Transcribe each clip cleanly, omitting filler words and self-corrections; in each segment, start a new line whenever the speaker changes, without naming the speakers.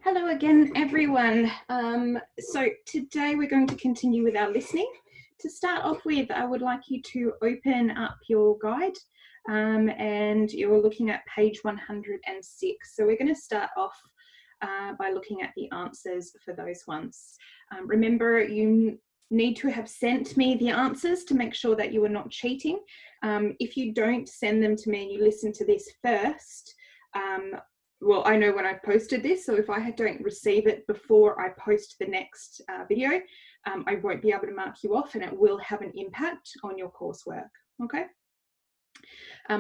Hello again, everyone. So today we're going to continue with our listening. To start off with, I would like you to open up your guide and you're looking at page 106. So we're going to start off by looking at the answers for those ones. Remember, you need to have sent me the answers to make sure that you are not cheating. If you don't send them to me and you listen to this first, well, I know when I've posted this, so if I don't receive it before I post the next video, I won't be able to mark you off and it will have an impact on your coursework, okay?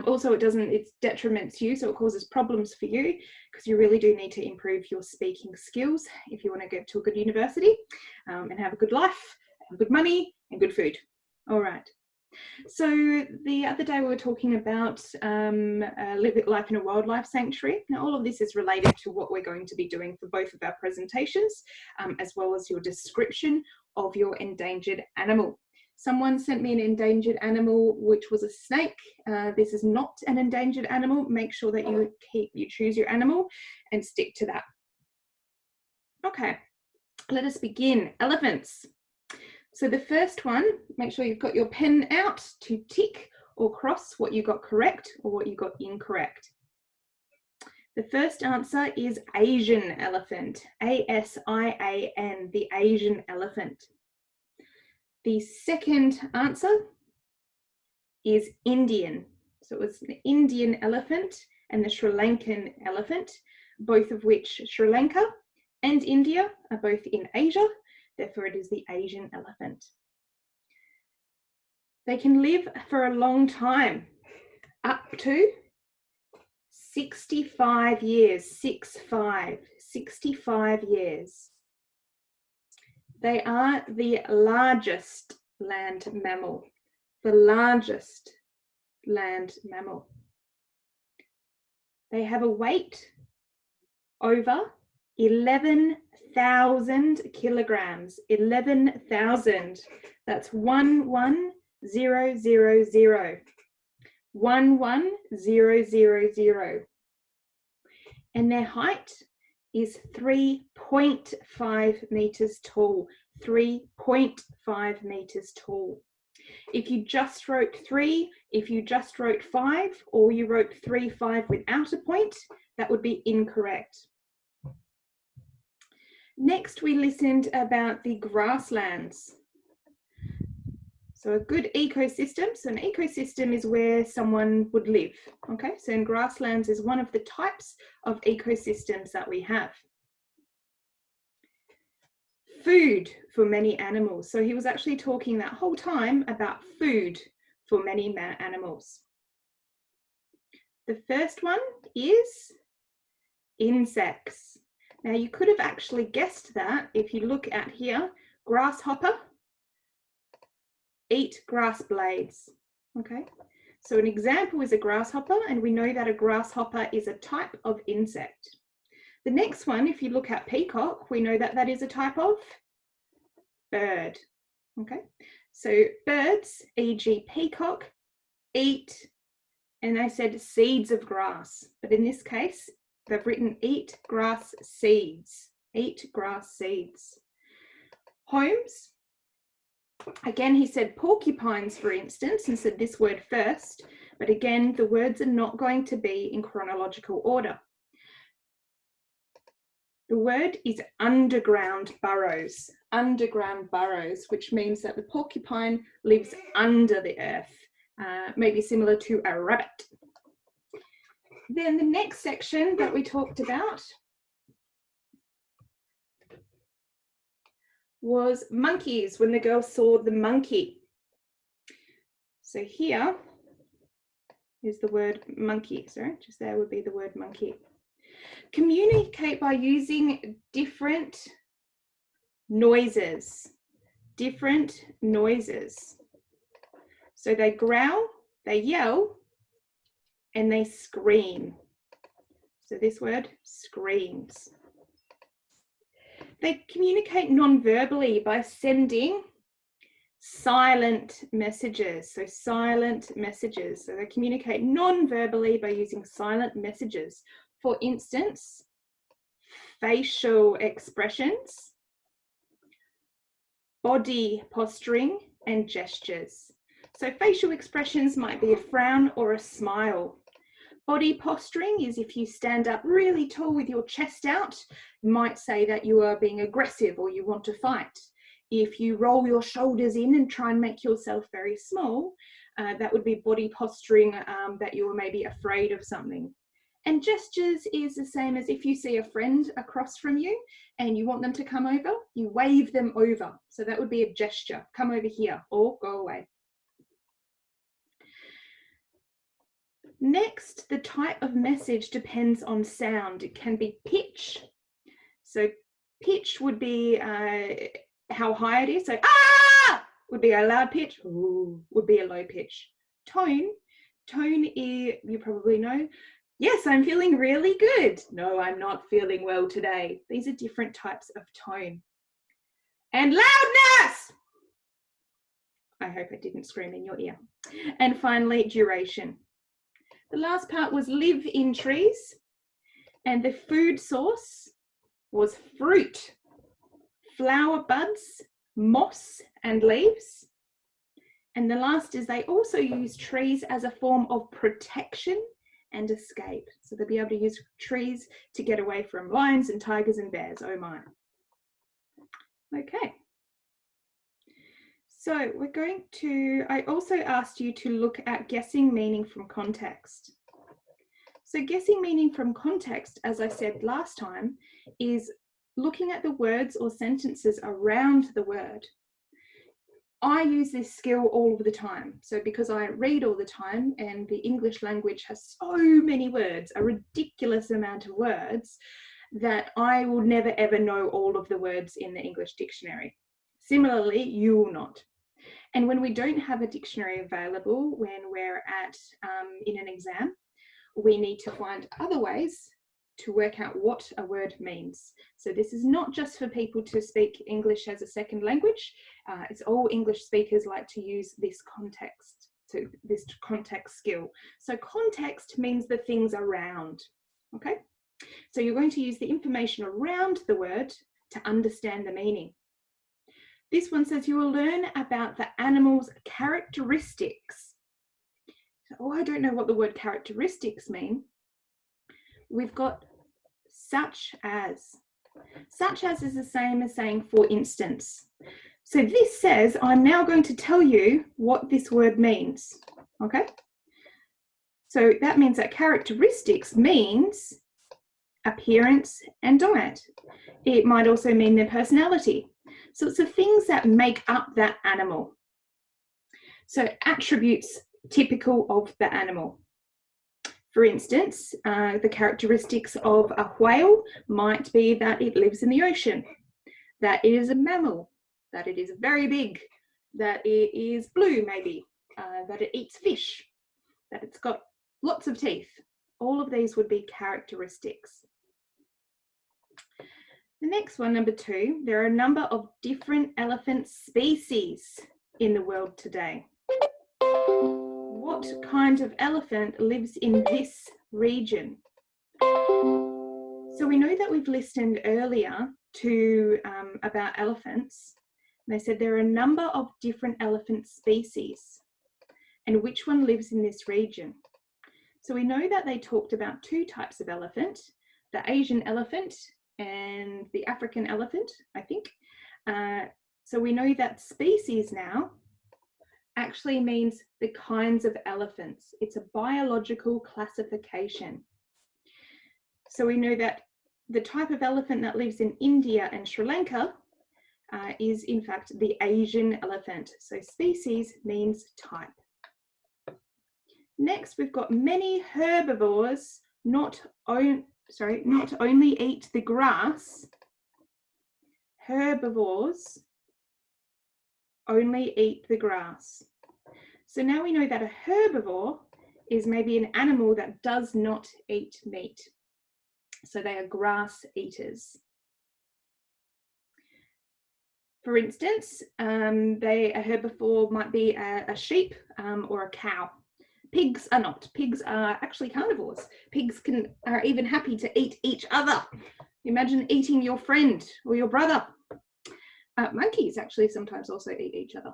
Also, it's detriment to you, so it causes problems for you because you really do need to improve your speaking skills if you want to get to a good university and have a good life, and good money and good food. All right. So the other day we were talking about Live It Life in a Wildlife Sanctuary. Now all of this is related to what we're going to be doing for both of our presentations, as well as your description of your endangered animal. Someone sent me an endangered animal, which was a snake. This is not an endangered animal. Make sure that you choose your animal and stick to that. Okay, let us begin. Elephants. So the first one, make sure you've got your pen out to tick or cross what you got correct or what you got incorrect. The first answer is Asian elephant, A-S-I-A-N, the Asian elephant. The second answer is Indian. So it was the Indian elephant and the Sri Lankan elephant, both of which Sri Lanka and India are both in Asia. Therefore, it is the Asian elephant. They can live for a long time, up to 65 years, 65 years. They are the largest land mammal, the largest land mammal. They have a weight over 11,000 kilograms, 11,000. That's 11000. 11000. And their height is 3.5 meters tall, 3.5 meters tall. If you just wrote 3, if you just wrote 5, or you wrote 3, 5 without a point, that would be incorrect. Next, we listened about the grasslands. So a good ecosystem, so an ecosystem is where someone would live, okay? So in grasslands is one of the types of ecosystems that we have. Food for many animals. So he was actually talking that whole time about food for many animals. The first one is insects. Now you could have actually guessed that if you look at here, grasshopper, eat grass blades, okay? So an example is a grasshopper, and we know that a grasshopper is a type of insect. The next one, if you look at peacock, we know that that is a type of bird, okay? So birds, e.g. peacock, eat, and they said seeds of grass, but in this case, they've written eat grass seeds, eat grass seeds. Homes, again, he said porcupines, for instance, and said this word first, but again, the words are not going to be in chronological order. The word is underground burrows, which means that the porcupine lives under the earth, maybe similar to a rabbit. Then the next section that we talked about was monkeys, when the girl saw the monkey. So here is the word monkey, sorry, just there would be the word monkey. Communicate by using different noises, So they growl, they yell, and they scream. So this word, screams. They communicate non-verbally by sending silent messages. So silent messages. So they communicate non-verbally by using silent messages. For instance, facial expressions, body posturing, and gestures. So facial expressions might be a frown or a smile. Body posturing is if you stand up really tall with your chest out, you might say that you are being aggressive or you want to fight. If you roll your shoulders in and try and make yourself very small, that would be body posturing that you are maybe afraid of something. And gestures is the same as if you see a friend across from you and you want them to come over, you wave them over. So that would be a gesture. Come over here or go away. Next, the type of message depends on sound. It can be pitch. So pitch would be how high it is. So ah would be a loud pitch, ooh would be a low pitch. Tone is, you probably know, yes, I'm feeling really good. No, I'm not feeling well today. These are different types of tone. And loudness! I hope I didn't scream in your ear. And finally, duration. The last part was live in trees, and the food source was fruit, flower buds, moss and leaves. And the last is they also use trees as a form of protection and escape. So they'll be able to use trees to get away from lions and tigers and bears. Oh my. Okay. So we're going to, I also asked you to look at guessing meaning from context. So guessing meaning from context, as I said last time, is looking at the words or sentences around the word. I use this skill all of the time. So because I read all the time and the English language has so many words, a ridiculous amount of words, that I will never ever know all of the words in the English dictionary. Similarly, you will not. And when we don't have a dictionary available, when we're at in an exam, we need to find other ways to work out what a word means. So this is not just for people to speak English as a second language. It's all English speakers like to use this context, so this context skill. So context means the things around, okay? So you're going to use the information around the word to understand the meaning. This one says you will learn about the animal's characteristics. Oh, I don't know what the word characteristics mean. We've got such as. Such as is the same as saying for instance. So this says I'm now going to tell you what this word means, okay? So that means that characteristics means appearance and diet. It might also mean their personality. So it's the things that make up that animal. So attributes typical of the animal. For instance, the characteristics of a whale might be that it lives in the ocean, that it is a mammal, that it is very big, that it is blue maybe, that it eats fish, that it's got lots of teeth. All of these would be characteristics. The next one, number 2, there are a number of different elephant species in the world today. What kind of elephant lives in this region? So we know that we've listened earlier to about elephants. They said there are a number of different elephant species and which one lives in this region. So we know that they talked about 2 types of elephant, the Asian elephant and the African elephant, I think. So we know that species now actually means the kinds of elephants. It's a biological classification. So we know that the type of elephant that lives in India and Sri Lanka is in fact the Asian elephant. So species means type. Next, we've got many herbivores not only eat the grass. Herbivores only eat the grass. So now we know that a herbivore is maybe an animal that does not eat meat. So they are grass eaters. For instance, a herbivore might be a sheep or a cow. Pigs are not. Pigs are actually carnivores. Pigs are even happy to eat each other. Imagine eating your friend or your brother. Monkeys actually sometimes also eat each other.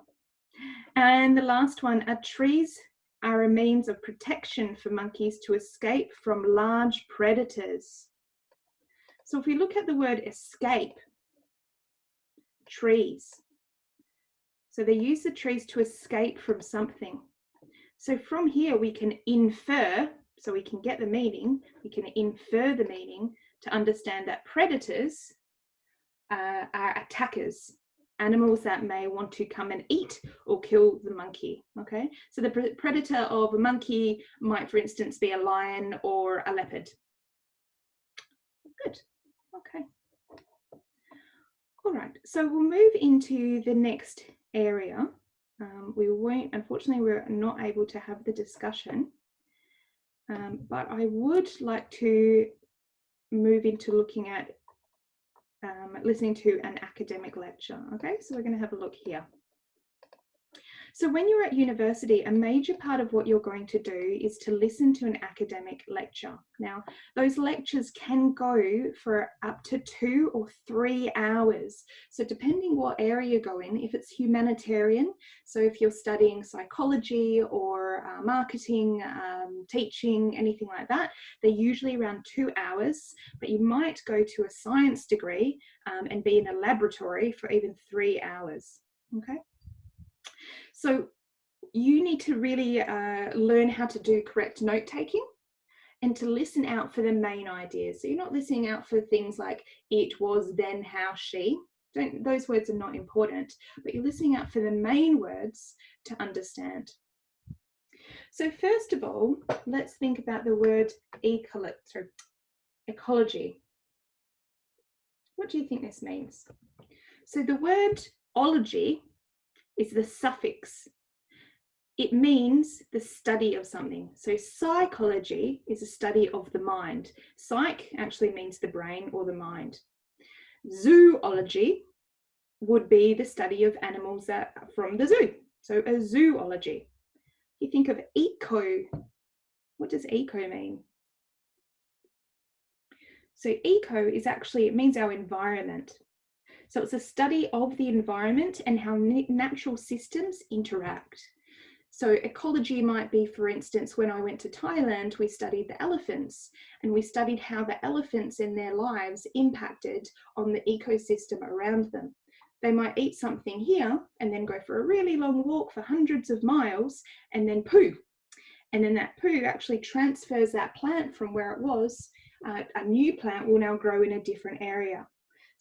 And the last one, trees are a means of protection for monkeys to escape from large predators. So if we look at the word escape, trees. So they use the trees to escape from something. So from here we can infer, so we can get the meaning, we can infer the meaning to understand that predators are attackers, animals that may want to come and eat or kill the monkey, okay? So the predator of a monkey might, for instance, be a lion or a leopard. Good, okay. All right, so we'll move into the next area. We won't, unfortunately, we're not able to have the discussion, but I would like to move into looking at listening to an academic lecture. Okay, so we're going to have a look here. So when you're at university, a major part of what you're going to do is to listen to an academic lecture. Now, those lectures can go for up to 2 or 3 hours. So depending what area you go in, if it's humanitarian, so if you're studying psychology or marketing, teaching, anything like that, they're usually around 2 hours, but you might go to a science degree and be in a laboratory for even 3 hours, okay? So you need to really learn how to do correct note taking and to listen out for the main ideas. So you're not listening out for things like it was, then, how, she. Those words are not important, but you're listening out for the main words to understand. So first of all, let's think about the word ecology. What do you think this means? So the word ology is the suffix. It means the study of something. So psychology is a study of the mind. Psych actually means the brain or the mind. Zoology would be the study of animals that are from the zoo. So a zoology. You think of eco. What does eco mean? So eco is actually, it means our environment. So it's a study of the environment and how natural systems interact. So ecology might be, for instance, when I went to Thailand, we studied the elephants and we studied how the elephants in their lives impacted on the ecosystem around them. They might eat something here and then go for a really long walk for hundreds of miles and then poo. And then that poo actually transfers that plant from where it was. A new plant will now grow in a different area.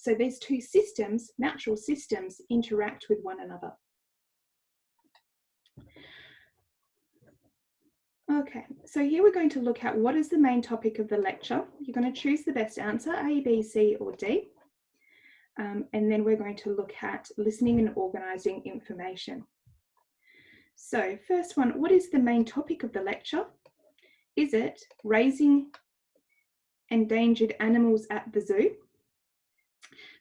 So these two systems, natural systems, interact with one another. Okay, so here we're going to look at what is the main topic of the lecture. You're going to choose the best answer, A, B, C, or D. And then we're going to look at listening and organising information. So first one, what is the main topic of the lecture? Is it raising endangered animals at the zoo?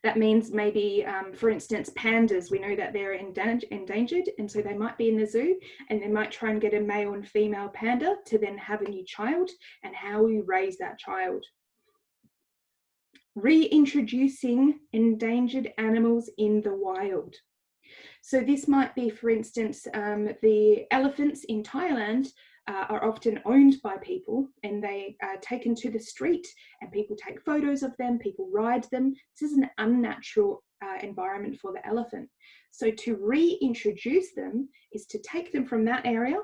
That means maybe, for instance, pandas, we know that they're endangered, and so they might be in the zoo and they might try and get a male and female panda to then have a new child, and how we raise that child. Reintroducing endangered animals in the wild. So this might be, for instance, the elephants in Thailand are often owned by people, and they are taken to the street and people take photos of them, people ride them. This is an unnatural environment for the elephant. So to reintroduce them is to take them from that area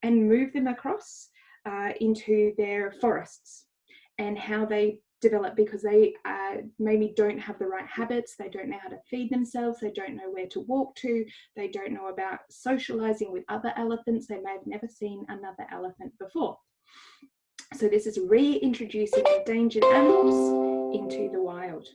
and move them across into their forests, and how they develop, because they maybe don't have the right habits, they don't know how to feed themselves, they don't know where to walk to, they don't know about socializing with other elephants, they may have never seen another elephant before. So this is reintroducing endangered animals into the wild.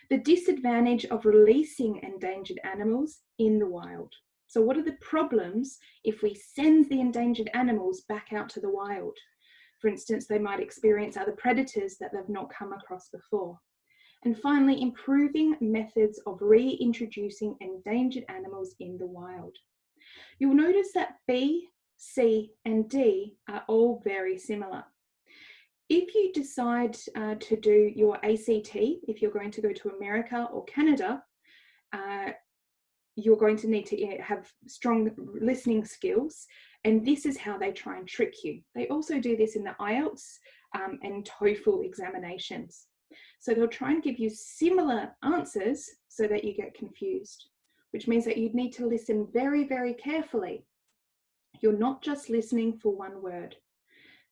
The disadvantage of releasing endangered animals in the wild. So what are the problems if we send the endangered animals back out to the wild? For instance, they might experience other predators that they've not come across before. And finally, improving methods of reintroducing endangered animals in the wild. You'll notice that B, C, and D are all very similar. if you decide to do your ACT, if you're going to go to America or Canada, you're going to need to have strong listening skills, and this is how they try and trick you. They also do this in the IELTS and TOEFL examinations. So they'll try and give you similar answers so that you get confused, which means that you'd need to listen very, very carefully. You're not just listening for one word.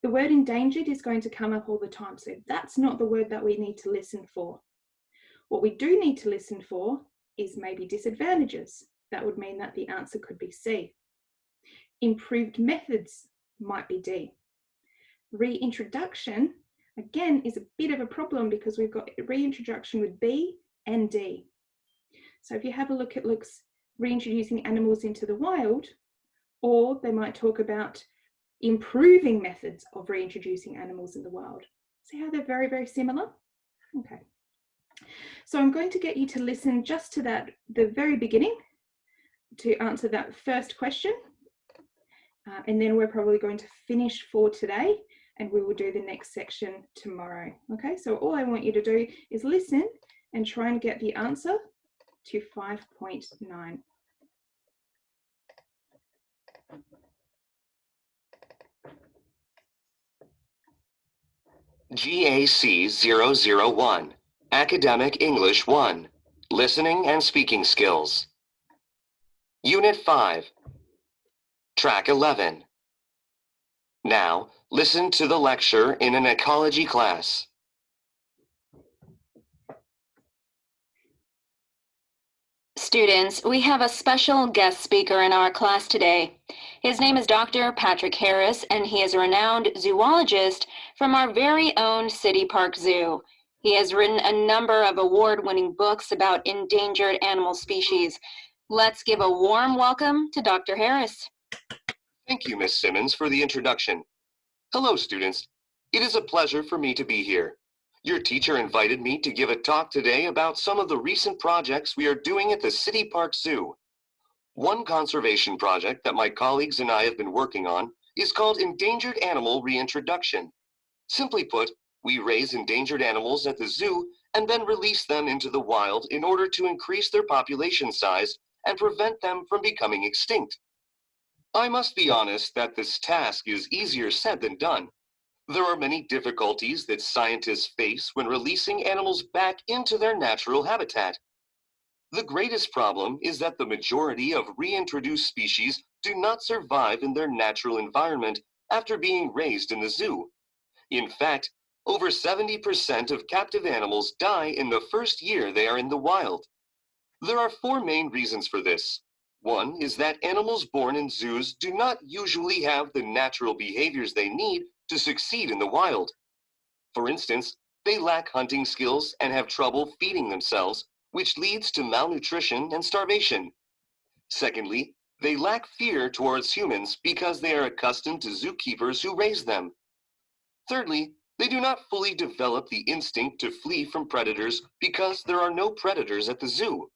The word endangered is going to come up all the time, so that's not the word that we need to listen for. What we do need to listen for is maybe disadvantages. That would mean that the answer could be C. Improved methods might be D. Reintroduction, again, is a bit of a problem because we've got reintroduction with B and D. So if you have a look, it looks reintroducing animals into the wild, or they might talk about improving methods of reintroducing animals in the wild. See how they're very, very similar? Okay. So I'm going to get you to listen just to that, the very beginning, to answer that first question. And then we're probably going to finish for today, and we will do the next section tomorrow. Okay, so all I want you to do is listen and try and get the answer to 5.9.
GAC 001, Academic English 1, Listening and Speaking Skills. Unit 5, Track 11. Now, listen to the lecture in an ecology class.
Students, we have a special guest speaker in our class today. His name is Dr. Patrick Harris, and he is a renowned zoologist from our very own City Park Zoo. He has written a number of award-winning books about endangered animal species. Let's give a warm welcome to Dr. Harris.
Thank you, Miss Simmons, for the introduction. Hello, students. It is a pleasure for me to be here. Your teacher invited me to give a talk today about some of the recent projects we are doing at the City Park Zoo. One conservation project that my colleagues and I have been working on is called Endangered Animal Reintroduction. Simply put, we raise endangered animals at the zoo and then release them into the wild in order to increase their population size and prevent them from becoming extinct. I must be honest that this task is easier said than done. There are many difficulties that scientists face when releasing animals back into their natural habitat. The greatest problem is that the majority of reintroduced species do not survive in their natural environment after being raised in the zoo. In fact, over 70% of captive animals die in the first year they are in the wild. There are 4 main reasons for this. One is that animals born in zoos do not usually have the natural behaviors they need to succeed in the wild. For instance, they lack hunting skills and have trouble feeding themselves, which leads to malnutrition and starvation. Secondly, they lack fear towards humans because they are accustomed to zookeepers who raise them. Thirdly, they do not fully develop the instinct to flee from predators because there are no predators at the zoo.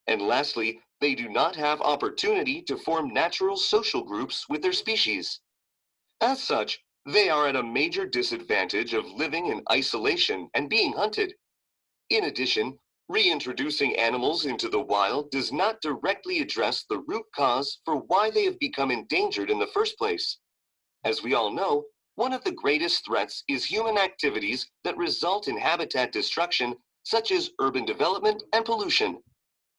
And lastly, they do not have opportunity to form natural social groups with their species. As such, they are at a major disadvantage of living in isolation and being hunted. In addition, reintroducing animals into the wild does not directly address the root cause for why they have become endangered in the first place. As we all know, one of the greatest threats is human activities that result in habitat destruction, such as urban development and pollution.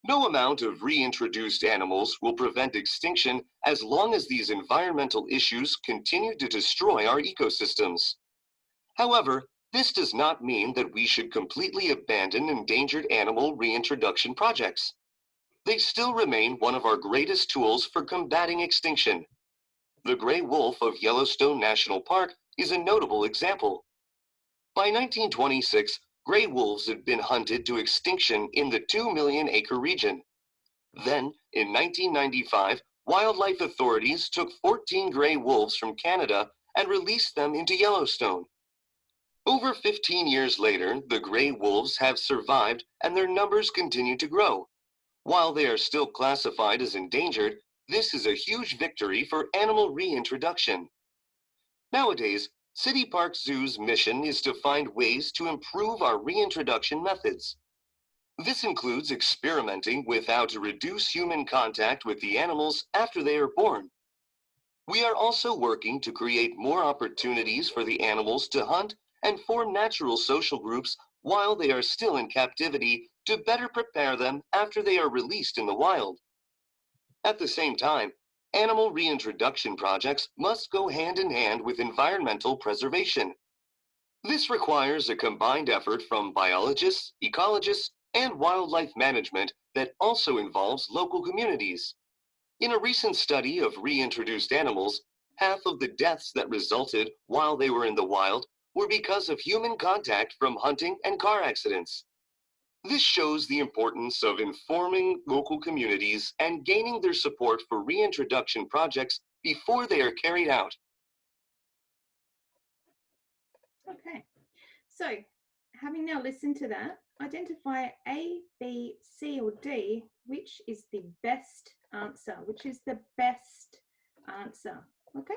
No amount of reintroduced animals will prevent extinction as long as these environmental issues continue to destroy our ecosystems. However, this does not mean that we should completely abandon endangered animal reintroduction projects. They still remain one of our greatest tools for combating extinction. The gray wolf of Yellowstone National Park is a notable example. By 1926, gray wolves had been hunted to extinction in the 2-million-acre region. Then, in 1995, wildlife authorities took 14 gray wolves from Canada and released them into Yellowstone. Over 15 years later, the gray wolves have survived and their numbers continue to grow. While they are still classified as endangered, this is a huge victory for animal reintroduction. Nowadays, City Park Zoo's mission is to find ways to improve our reintroduction methods. This includes experimenting with how to reduce human contact with the animals after they are born. We are also working to create more opportunities for the animals to hunt and form natural social groups while they are still in captivity to better prepare them after they are released in the wild. At the same time, animal reintroduction projects must go hand in hand with environmental preservation. This requires a combined effort from biologists, ecologists, and wildlife management that also involves local communities. In a recent study of reintroduced animals, half of the deaths that resulted while they were in the wild were because of human contact from hunting and car accidents. This shows the importance of informing local communities and gaining their support for reintroduction projects before they are carried out.
Okay, so having now listened to that, identify A, B, C, or D, which is the best answer, which is the best answer. Okay,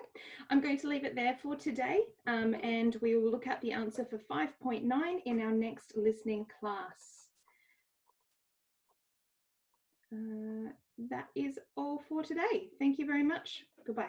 I'm going to leave it there for today, and we will look at the answer for 5.9 in our next listening class. That is all for today. Thank you very much. Goodbye.